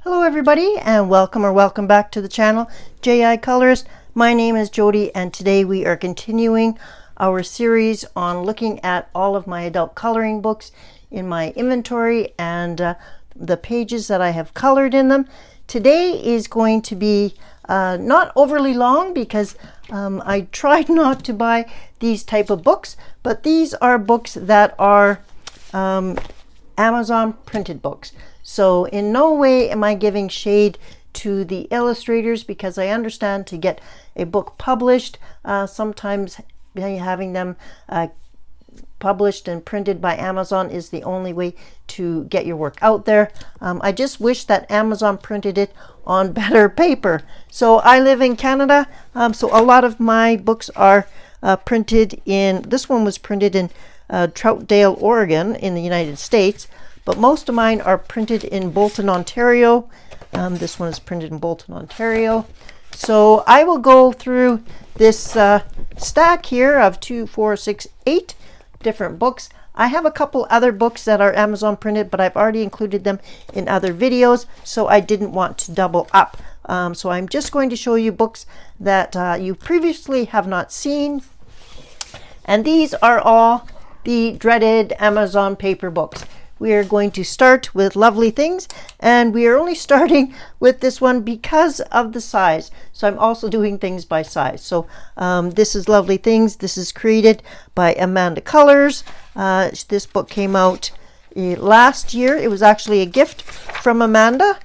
Hello everybody and welcome back to the channel JI Colorist. My name is Jody and today we are continuing our series on looking at all of my adult coloring books in my inventory and the pages that I have colored in them. Today is going to be not overly long because I tried not to buy these type of books, but these are books that are Amazon printed books. So in no way am I giving shade to the illustrators, because I understand to get a book published, sometimes having them published and printed by Amazon is the only way to get your work out there. I just wish that Amazon printed it on better paper. So I live in Canada, so a lot of my books are printed in, this one was printed in Troutdale, Oregon in the United States, but most of mine are printed in Bolton, Ontario. This one is printed in Bolton, Ontario. So I will go through this stack here of 2, 4, 6, 8 different books. I have a couple other books that are Amazon printed, but I've already included them in other videos, so I didn't want to double up. So I'm just going to show you books that you previously have not seen. And these are all the dreaded Amazon paper books. We are going to start with Lovely Things, and we are only starting with this one because of the size. So I'm also doing things by size. So this is Lovely Things. This is created by Mandalas. This book came out last year. It was actually a gift from Amanda.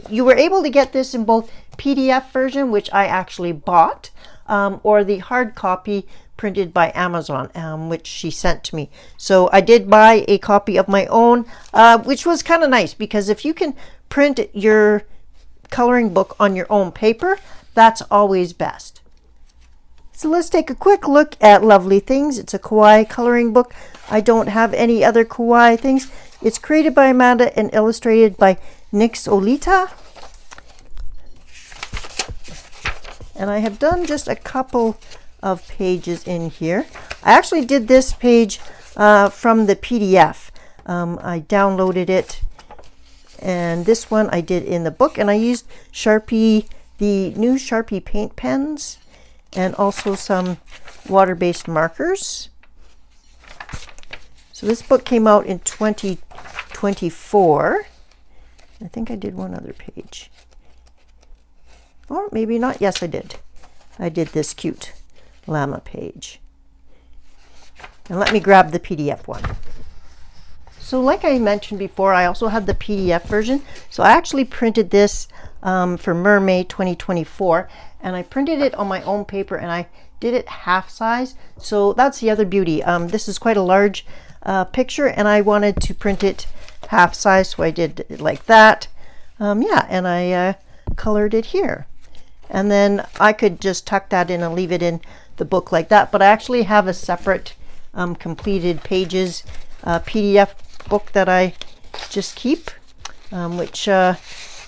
You were able to get this in both PDF version, which I actually bought, or the hard copy printed by Amazon, which she sent to me. So I did buy a copy of my own, which was kind of nice, because if you can print your coloring book on your own paper, that's always best. So let's take a quick look at Lovely Things. It's a kawaii coloring book. I don't have any other kawaii things. It's created by Amanda and illustrated by Nix Olita. And I have done just a couple of pages in here. I actually did this page from the PDF. I downloaded it, and this one I did in the book, and I used Sharpie, the new Sharpie paint pens, and also some water-based markers. So this book came out in 2024. I think I did one other page, or maybe not. Yes, I did. I did this cute llama page. And let me grab the PDF one. So like I mentioned before, I also had the PDF version. So I actually printed this for Mermaid 2024, and I printed it on my own paper, and I did it half size. So that's the other beauty. This is quite a large picture, and I wanted to print it half size, so I did it like that. Yeah, and I colored it here. And then I could just tuck that in and leave it in the book like that, but I actually have a separate completed pages PDF book that I just keep, which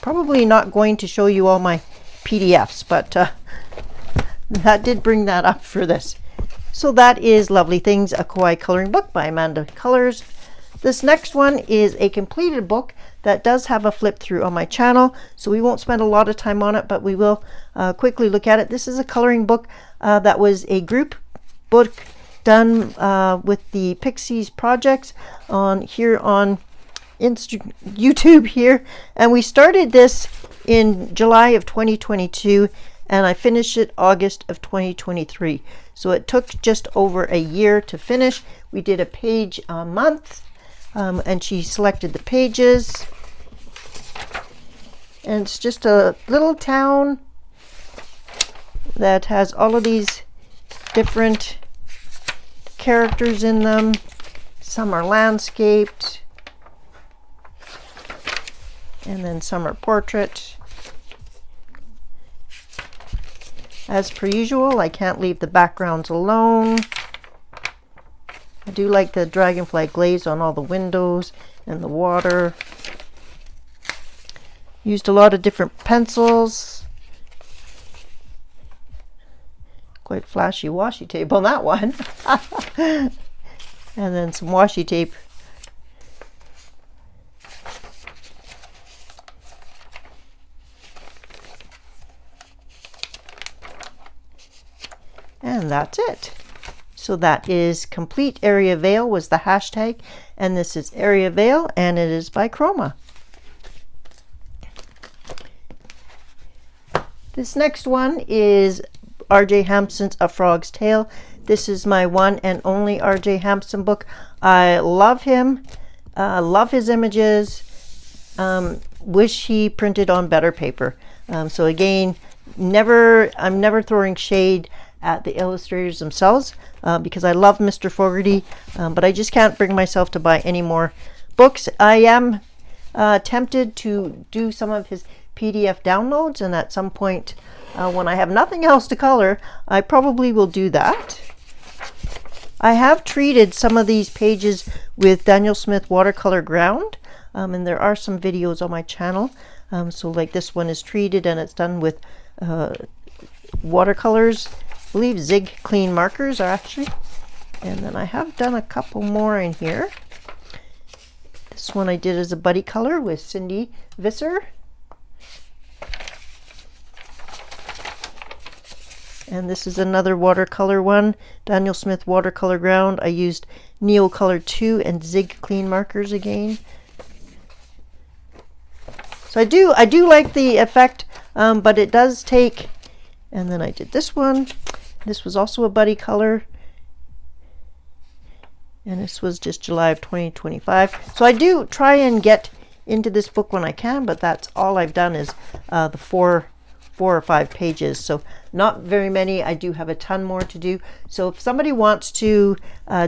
probably not going to show you all my PDFs, but that did bring that up for this. So that is Lovely Things, a kawaii coloring book by Mandalas. This next one is a completed book that does have a flip through on my channel, so we won't spend a lot of time on it, but we will quickly look at it. This is a coloring book that was a group book done with the Pixies projects on YouTube here, and we started this in July of 2022, and I finished it August of 2023. So it took just over a year to finish. We did a page a month. And she selected the pages, and it's just a little town that has all of these different characters in them. Some are landscaped, and then some are portrait. As per usual, I can't leave the backgrounds alone. I do like the dragonfly glaze on all the windows and the water. Used a lot of different pencils. Quite flashy washi tape on that one. And then some washi tape And that's it. So that is complete. Aria Vale was the hashtag, and this is Aria Vale, and it is by Chroma. This next one is R.J. Hampson's A Frog's Tale. This is my one and only R.J. Hampson book. I love him, love his images, wish he printed on better paper. So again, I'm never throwing shade at the illustrators themselves because I love Mr. Fogarty, but I just can't bring myself to buy any more books. I am tempted to do some of his PDF downloads, and at some point when I have nothing else to color, I probably will do that. I have treated some of these pages with Daniel Smith watercolor ground, and there are some videos on my channel. So like this one is treated and it's done with watercolors. I believe Zig Clean markers are actually. And then I have done a couple more in here. This one I did as a buddy color with Cindy Visser. And this is another watercolor one, Daniel Smith watercolor ground. I used Neocolor 2 and Zig Clean markers again. So I do like the effect, but it does take. And then I did this one. This was also a buddy color, and this was just July of 2025. So I do try and get into this book when I can, but that's all I've done is the four or five pages, so not very many. I do have a ton more to do. So if somebody wants to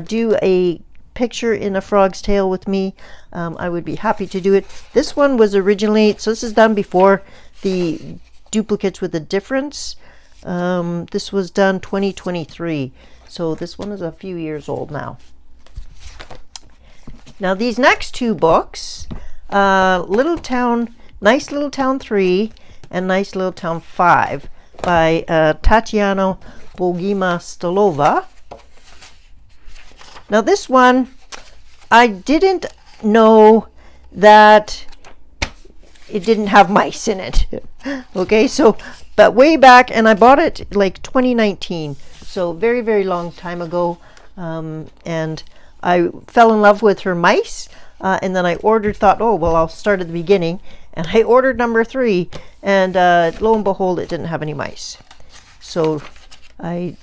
do a picture in A Frog's Tale with me, I would be happy to do it. This one was originally, so this is done before the duplicates with a difference. This was done 2023, so this one is a few years old now. Now these next two books, Little Town, Nice Little Town 3 and Nice Little Town 5 by Tatiana Bogima-Stolova. Now this one, I didn't know that it didn't have mice in it. Okay, so, but way back, and I bought it like 2019, so very, very long time ago, and I fell in love with her mice, and then I thought, oh, well, I'll start at the beginning, and I ordered number 3, and lo and behold, it didn't have any mice. So I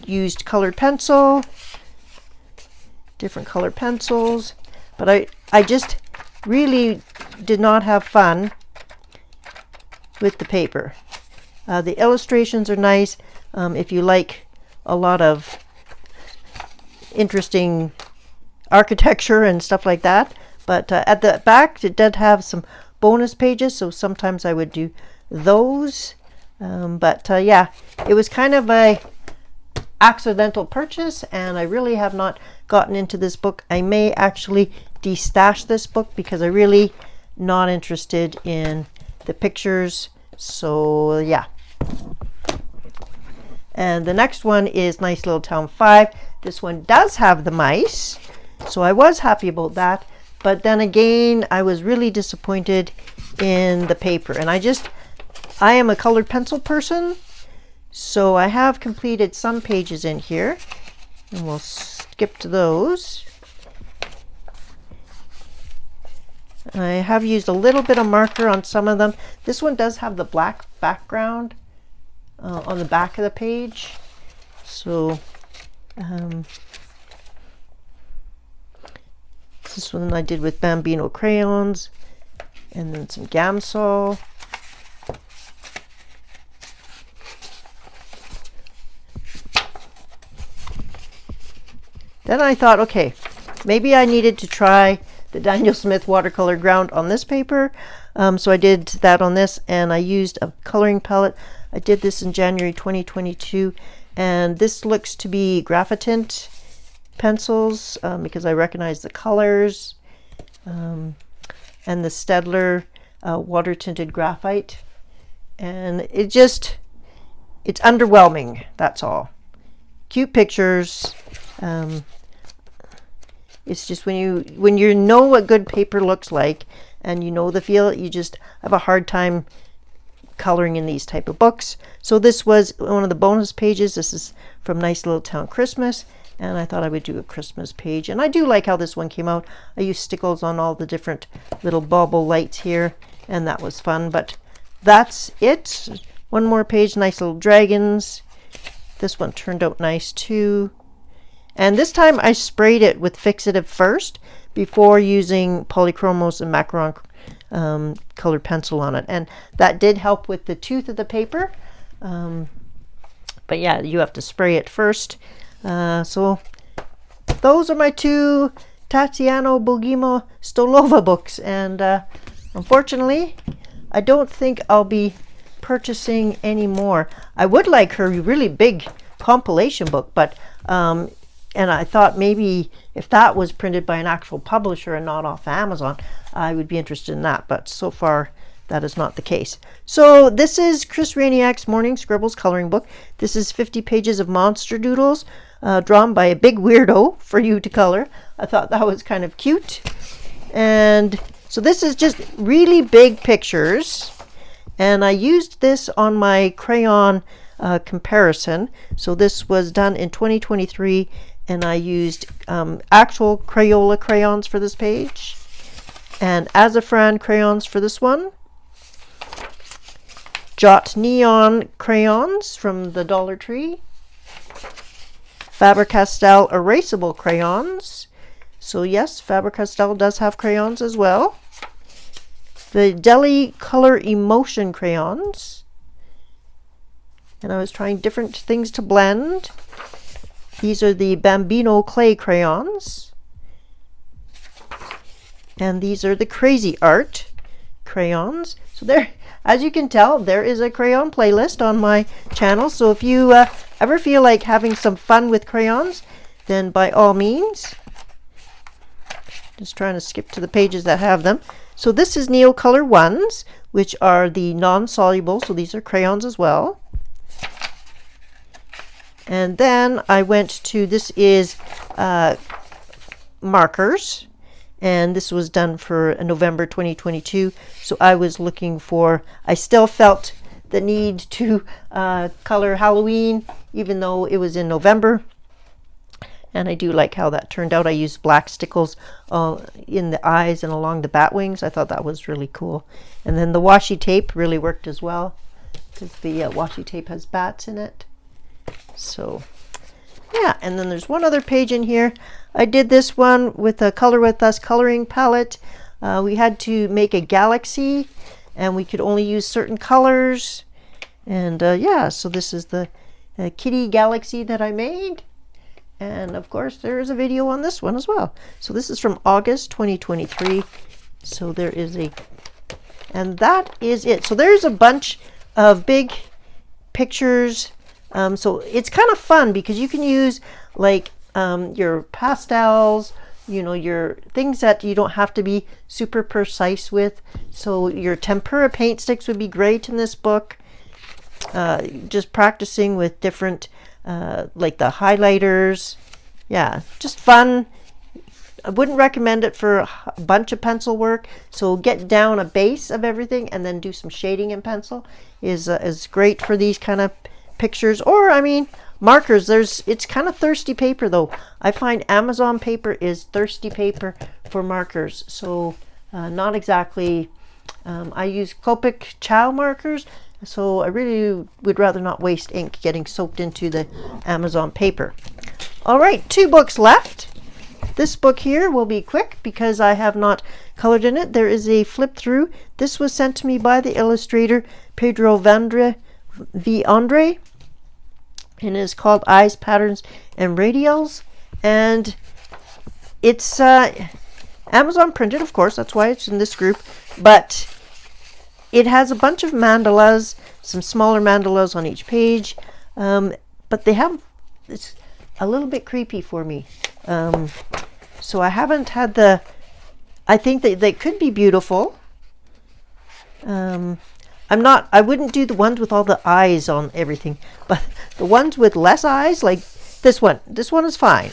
used colored pencil, different colored pencils, but I just really did not have fun with the paper. The illustrations are nice if you like a lot of interesting architecture and stuff like that, but at the back it did have some bonus pages, so sometimes I would do those, but yeah, it was kind of a accidental purchase, and I really have not gotten into this book. I may actually destash this book because I really not interested in the pictures, so yeah. And the next one is Nice Little Town 5. This one does have the mice, so I was happy about that, but then again I was really disappointed in the paper, and I am a colored pencil person, so I have completed some pages in here, and we'll skip to those. I have used a little bit of marker on some of them. This one does have the black background on the back of the page, so this one I did with Bambino crayons, and then some Gamsol. Then I thought, okay, maybe I needed to try the Daniel Smith watercolor ground on this paper. So I did that on this, and I used a coloring palette. I did this in January 2022, and this looks to be Graphitint pencils because I recognize the colors, and the Staedtler water tinted graphite, and it's underwhelming, that's all. Cute pictures. It's just when you know what good paper looks like and you know the feel, you just have a hard time coloring in these type of books. So this was one of the bonus pages. This is from Nice Little Town Christmas, and I thought I would do a Christmas page. And I do like how this one came out. I used stickles on all the different little bauble lights here, and that was fun. But that's it. One more page, nice little dragons. This one turned out nice too. And this time I sprayed it with fixative first before using polychromos and macaron colored pencil on it, and that did help with the tooth of the paper. But yeah, you have to spray it first. So those are my two Tatiana Bogima Stolova books, and unfortunately I don't think I'll be purchasing any more. I would like her really big compilation book, but and I thought maybe if that was printed by an actual publisher and not off Amazon, I would be interested in that. But so far, that is not the case. So this is Chris Rainiak's Morning Scribbles coloring book. This is 50 pages of monster doodles drawn by a big weirdo for you to color. I thought that was kind of cute. And so this is just really big pictures. And I used this on my crayon comparison. So this was done in 2023. And I used actual Crayola crayons for this page and Azafran crayons for this one. Jot Neon crayons from the Dollar Tree. Faber-Castell erasable crayons. So yes, Faber-Castell does have crayons as well. The Deli Color Emotion crayons. And I was trying different things to blend. These are the Bambino clay crayons. And these are the Crazy Art crayons. So there, as you can tell, there is a crayon playlist on my channel. So if you ever feel like having some fun with crayons, then by all means. Just trying to skip to the pages that have them. So this is Neocolor Ones, which are the non-soluble. So these are crayons as well. And then I went to, this is markers, and this was done for November 2022. So I was looking for, I still felt the need to color Halloween, even though it was in November. And I do like how that turned out. I used black stickles in the eyes and along the bat wings. I thought that was really cool. And then the washi tape really worked as well, because the washi tape has bats in it. So yeah, and then there's one other page in here. I did this one with a Color With Us coloring palette. We had to make a galaxy, and we could only use certain colors. And yeah, so this is the kitty galaxy that I made. And of course, there is a video on this one as well. So this is from August 2023. So there is a, and that is it. So there's a bunch of big pictures. So it's kind of fun because you can use like your pastels, you know, your things that you don't have to be super precise with. So your tempera paint sticks would be great in this book. Just practicing with different, like the highlighters. Yeah, just fun. I wouldn't recommend it for a bunch of pencil work. So get down a base of everything and then do some shading in pencil is great for these kind of pictures. Or I mean markers, it's kind of thirsty paper though. I find Amazon paper is thirsty paper for markers, so not exactly. I use Copic Chow markers, so I really would rather not waste ink getting soaked into the Amazon paper. All right, 2 books left. This book here will be quick because I have not colored in it. There is a flip through. This was sent to me by the illustrator Pedro V. Andre, and is called Eyes, Patterns, and Radials. And it's Amazon printed, of course, that's why it's in this group, but it has a bunch of mandalas, some smaller mandalas on each page, but they have, it's a little bit creepy for me. So I haven't had the, I think that they could be beautiful. I wouldn't do the ones with all the eyes on everything, but the ones with less eyes, like this one is fine.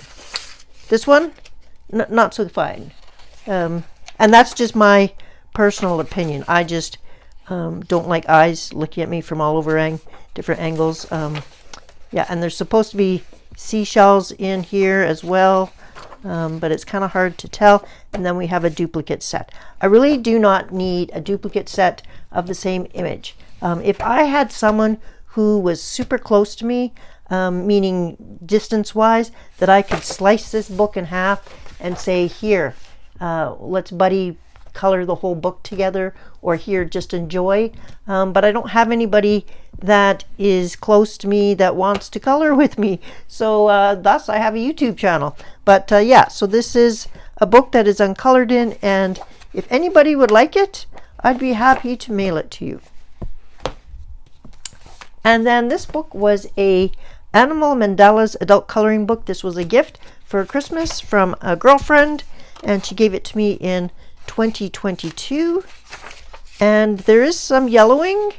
This one, not so fine. And that's just my personal opinion. I just don't like eyes looking at me from all over different angles. Yeah, and there's supposed to be seashells in here as well, but it's kind of hard to tell. And then we have a duplicate set. I really do not need a duplicate set of the same image. If I had someone who was super close to me, meaning distance-wise, that I could slice this book in half and say, here, let's buddy color the whole book together, or here, just enjoy. But I don't have anybody that is close to me that wants to color with me. So thus I have a YouTube channel. But yeah, so this is a book that is uncolored in, and if anybody would like it, I'd be happy to mail it to you. And then this book was a Animal Mandalas adult coloring book. This was a gift for Christmas from a girlfriend, and she gave it to me in 2022. And there is some yellowing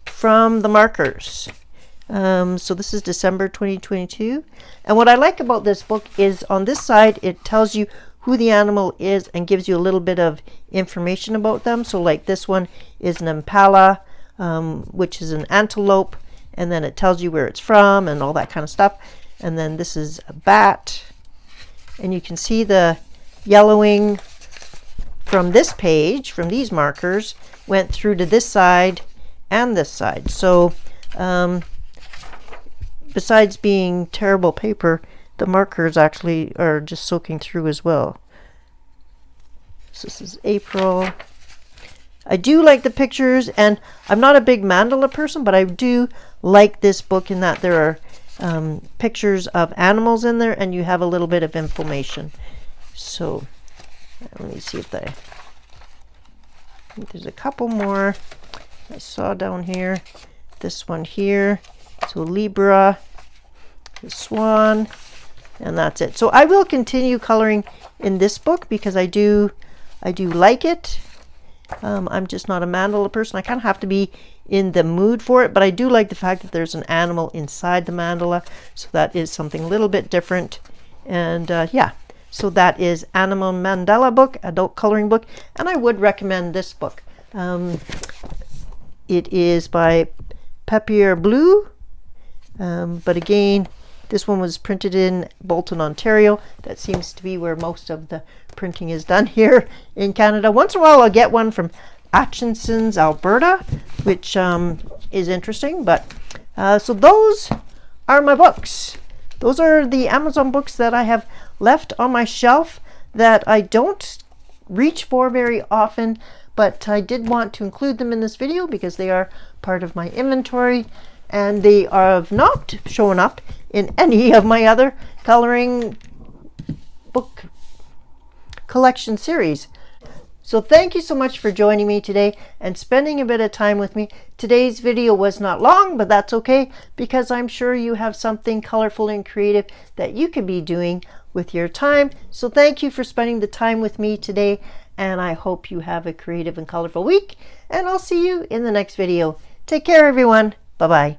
from the markers. So this is December 2022. And what I like about this book is on this side, it tells you who the animal is and gives you a little bit of information about them. So like this one is an impala, which is an antelope, and then it tells you where it's from and all that kind of stuff. And then this is a bat, and you can see the yellowing from this page, from these markers, went through to this side and this side. So besides being terrible paper, the markers actually are just soaking through as well. So this is April. I do like the pictures, and I'm not a big mandala person, but I do like this book in that there are pictures of animals in there, and you have a little bit of information. So let me see if I think there's a couple more I saw down here. This one here. So Libra, the swan, and that's it. So I will continue coloring in this book because I do like it. I'm just not a mandala person. I kind of have to be in the mood for it, but I do like the fact that there's an animal inside the mandala, so that is something a little bit different. And yeah, so that is Animal Mandala book, adult coloring book, and I would recommend this book. It is by Papier Bleu, but again, this one was printed in Bolton, Ontario. That seems to be where most of the printing is done here in Canada. Once in a while I'll get one from Atchinson's, Alberta, which is interesting. But so those are my books. Those are the Amazon books that I have left on my shelf that I don't reach for very often, but I did want to include them in this video because they are part of my inventory, and they have not shown up in any of my other coloring book collection series. So thank you so much for joining me today and spending a bit of time with me. Today's video was not long, but that's okay because I'm sure you have something colorful and creative that you could be doing with your time. So thank you for spending the time with me today, and I hope you have a creative and colorful week, and I'll see you in the next video. Take care, everyone. Bye-bye.